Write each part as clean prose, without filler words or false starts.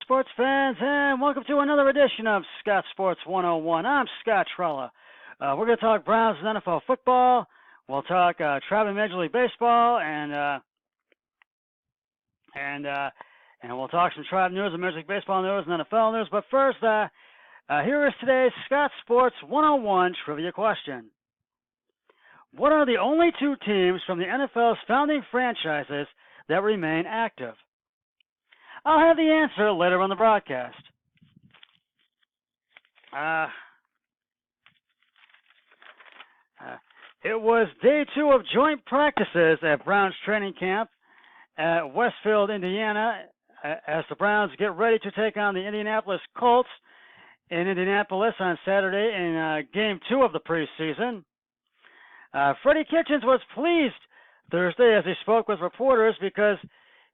sports fans, and welcome to another edition of Scott Sports 101. I'm Scott Trella. We're going to talk Browns and NFL football. We'll talk traveling Major League Baseball, and we'll talk some tribe news and Major League Baseball news and NFL news. But first, here is today's Scott Sports 101 trivia question. What are the only two teams from the NFL's founding franchises that remain active? I'll have the answer later on the broadcast. It was day 2 of joint practices at Browns training camp at Westfield, Indiana, as the Browns get ready to take on the Indianapolis Colts in Indianapolis on Saturday in Game 2 of the preseason. Freddie Kitchens was pleased Thursday as he spoke with reporters because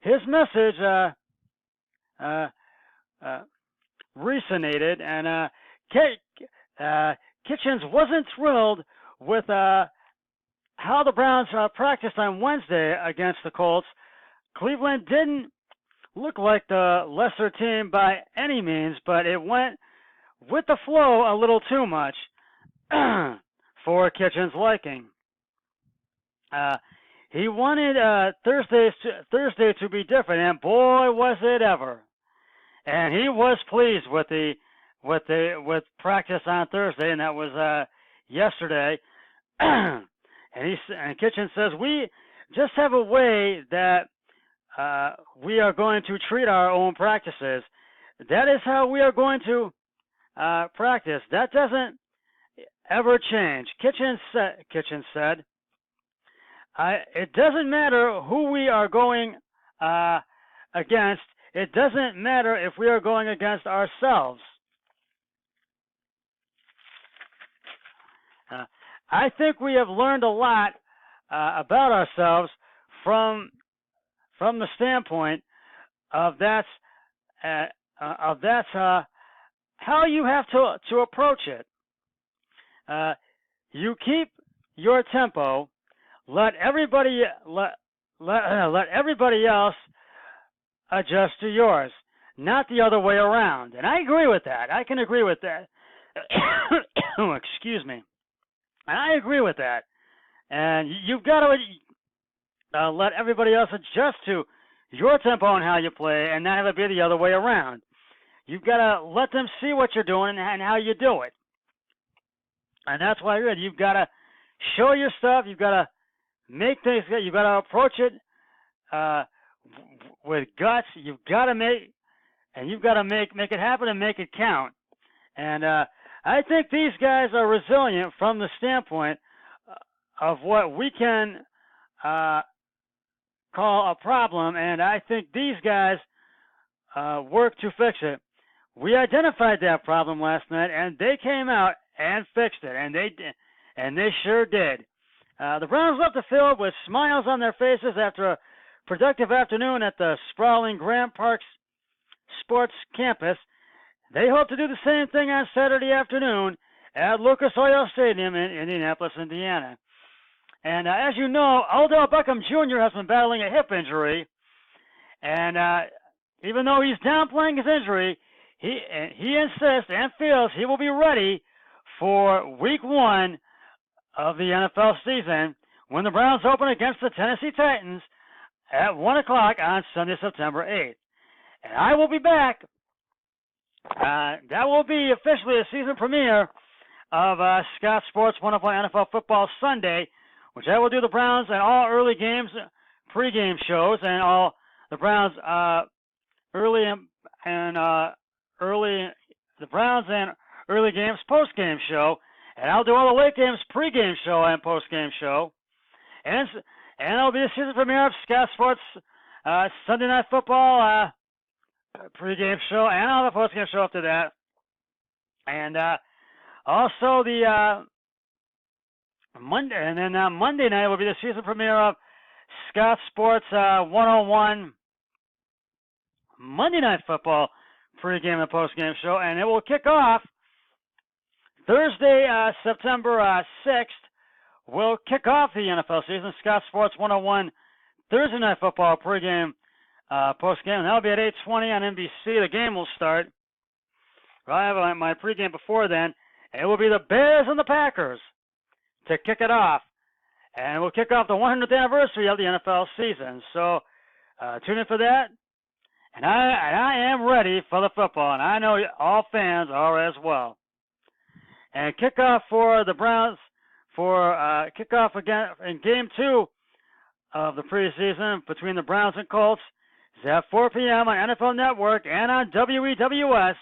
his message resonated, and Kitchens wasn't thrilled with how the Browns practiced on Wednesday against the Colts. Cleveland didn't look like the lesser team by any means, but it went with the flow a little too much for Kitchens' liking. He wanted Thursday to be different, and boy was it ever. And he was pleased with practice on Thursday, and that was yesterday. And Kitchens says we just have a way that we are going to treat our own practices. That is how we are going to practice. That doesn't ever change. Kitchens said, it doesn't matter who we are going against. It doesn't matter if we are going against ourselves. I think we have learned a lot about ourselves from the standpoint of that's how you have to approach it. You keep your tempo. Let everybody else adjust to yours, not the other way around. And I agree with that. I can agree with that. Excuse me. And I agree with that. And you've got to let everybody else adjust to your tempo and how you play, and not have it be the other way around. You've got to let them see what you're doing and how you do it. And that's why you've got to show your stuff. You've got to make things good. You've got to approach it with guts. You've got to make it happen and make it count. And I think these guys are resilient from the standpoint of what we can call a problem, and I think these guys work to fix it. We identified that problem last night, and they came out and fixed it, and they sure did. The Browns left the field with smiles on their faces after a productive afternoon at the sprawling Grant Park Sports Campus. They hope to do the same thing on Saturday afternoon at Lucas Oil Stadium in Indianapolis, Indiana. And as you know, Odell Beckham Jr. has been battling a hip injury, and even though he's downplaying his injury, he insists and feels he will be ready for Week 1 of the NFL season when the Browns open against the Tennessee Titans at 1 o'clock on Sunday, September 8th. And I will be back. That will be officially the season premiere of Scott Sports 101 NFL Football Sunday, which I will do the Browns and all early games, pregame shows, and all the Browns early games postgame show, and I'll do all the late games pregame show and postgame show, and it'll be the season premiere of Scott Sports Sunday Night Football pregame show, and I'll have a postgame show after that, and also the Monday, and then Monday night will be the season premiere of Scott Sports 101 Monday Night Football pregame and postgame show, and it will kick off Thursday, September 6th. Will kick off the NFL season. Scott Sports 101 Thursday Night Football pregame post game. That'll be at 8:20 on NBC. The game will start. I have my pregame before then. And it will be the Bears and the Packers to kick it off. And we'll kick off the 100th anniversary of the NFL season. So tune in for that. And I am ready for the football, and I know all fans are as well. And kickoff for the Browns for kickoff again in Game 2 of the preseason between the Browns and Colts is at 4 p.m. on NFL Network and on WEWS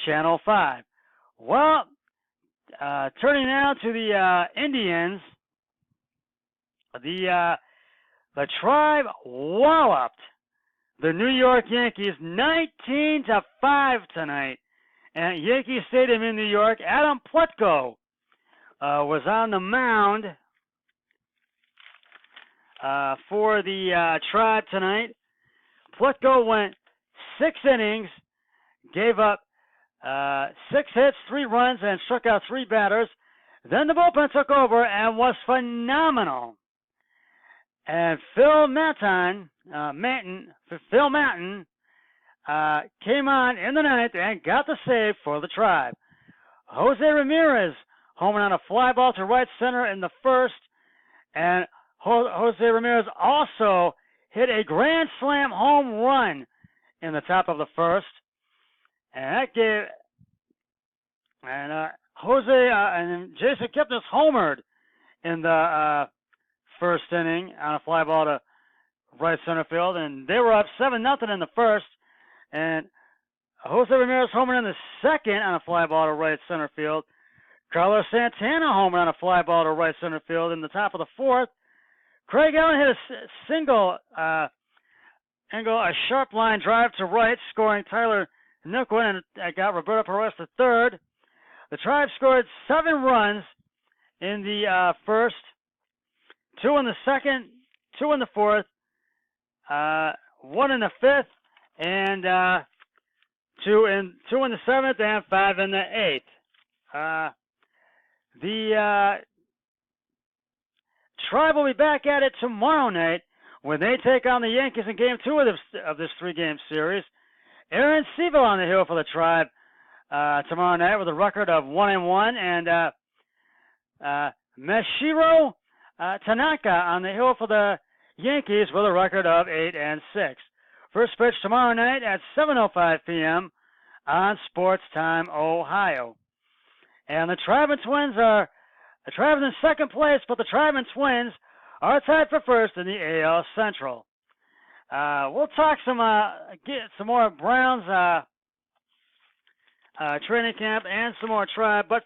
Channel 5. Well, turning now to the Indians, the Tribe walloped the New York Yankees 19-5 tonight at Yankee Stadium in New York. Adam Plutko was on the mound for the Tribe tonight. Plutko went 6 innings, gave up 6 hits, 3 runs, and struck out 3 batters. Then the bullpen took over and was phenomenal. And Phil Maton came on in the 9th and got the save for the Tribe. Jose Ramirez homing on a fly ball to right center in the 1st, and Jose Ramirez also hit a grand slam home run in the top of the 1st, and that gave and Jason Kipnis homered in the 1st inning on a fly ball to right center field, and they were up 7-0 in the 1st, and Jose Ramirez homered in the 2nd on a fly ball to right center field. Carlos Santana homered on a fly ball to right center field in the top of the 4th. Craig Allen hit a single a sharp line drive to right, scoring Tyler Nickwin, and got Roberto Perez to 3rd. The Tribe scored 7 runs in the 1st, 2 in the 2nd, 2 in the 4th, 1 in the 5th, and 2 in the 7th, and 5 in the 8th. The Tribe will be back at it tomorrow night when they take on the Yankees in Game 2 of this 3-game series. Aaron Seville on the hill for the Tribe tomorrow night with a record of 1-1, and Meshiro Tanaka on the hill for the Yankees with a record of 8-6. First pitch tomorrow night at 7:05 p.m. on Sports Time Ohio. And the Tribe and Twins are in 2nd place, but the Tribe and Twins are tied for 1st in the AL Central. We'll talk get some more Browns training camp and some more Tribe, but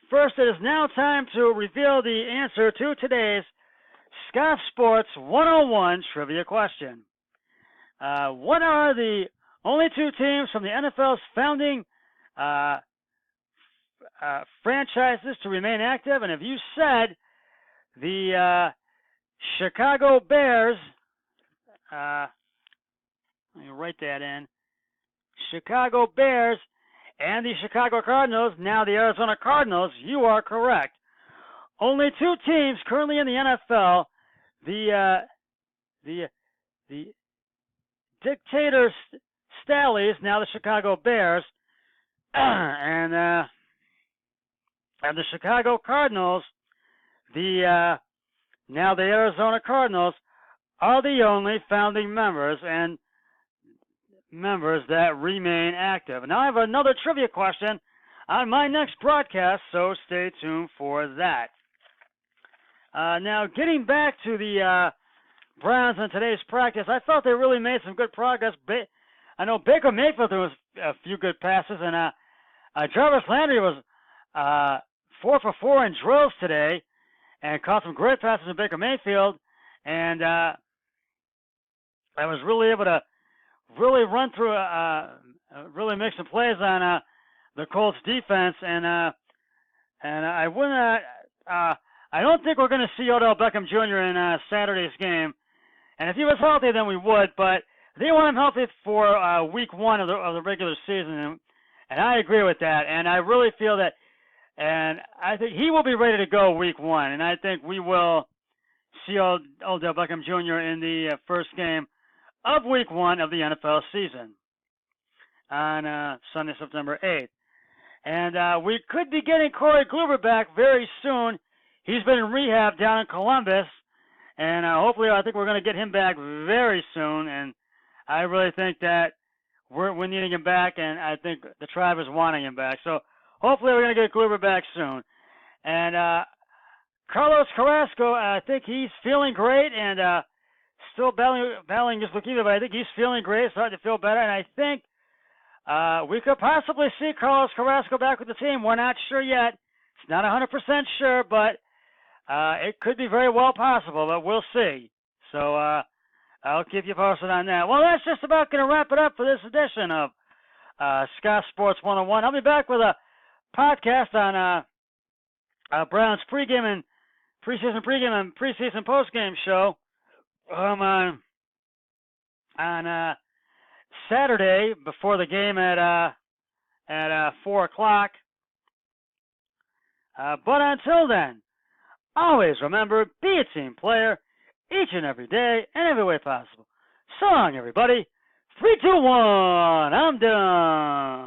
first it is now time to reveal the answer to today's Scott Sports 101 trivia question. What are the only 2 teams from the NFL's founding franchises to remain active? And if you said the Chicago Bears, let me write that in, Chicago Bears and the Chicago Cardinals, now the Arizona Cardinals, you are correct. Only 2 teams currently in the NFL, the Dictator Stallies, now the Chicago Bears, and the Chicago Cardinals, now the Arizona Cardinals, are the only founding members and members that remain active. Now I have another trivia question on my next broadcast, so stay tuned for that. Now, getting back to the Browns in today's practice, I thought they really made some good progress. I know Baker Mayfield threw a few good passes, and Jarvis Landry was 4 for 4 in drills today and caught some great passes to Baker Mayfield, and I was really able to really run through, really make some plays on the Colts defense, and I wouldn't. I don't think we're going to see Odell Beckham Jr. in Saturday's game, and if he was healthy, then we would. But they want him healthy for week 1 of the regular season, and I agree with that. And I really feel that, and I think he will be ready to go week 1, and I think we will see Odell Beckham Jr. in the first game of Week 1 of the NFL season on Sunday, September 8th. And we could be getting Corey Kluber back very soon. He's been in rehab down in Columbus, and hopefully I think we're going to get him back very soon. And I really think that we're needing him back, and I think the tribe is wanting him back. So hopefully we're going to get Kluber back soon. And Carlos Carrasco, I think he's feeling great, and still battling his leukemia, but I think he's feeling great, starting to feel better. And I think we could possibly see Carlos Carrasco back with the team. We're not sure yet. It's not 100% sure, but it could be very well possible, but we'll see. So I'll keep you posted on that. Well, that's just about going to wrap it up for this edition of Scott Sports 101. I'll be back with a podcast on Browns preseason pregame and preseason postgame show on Saturday before the game at 4 o'clock. But until then, always remember, be a team player each and every day and every way possible. So long, everybody. 3, 2, 1. I'm done.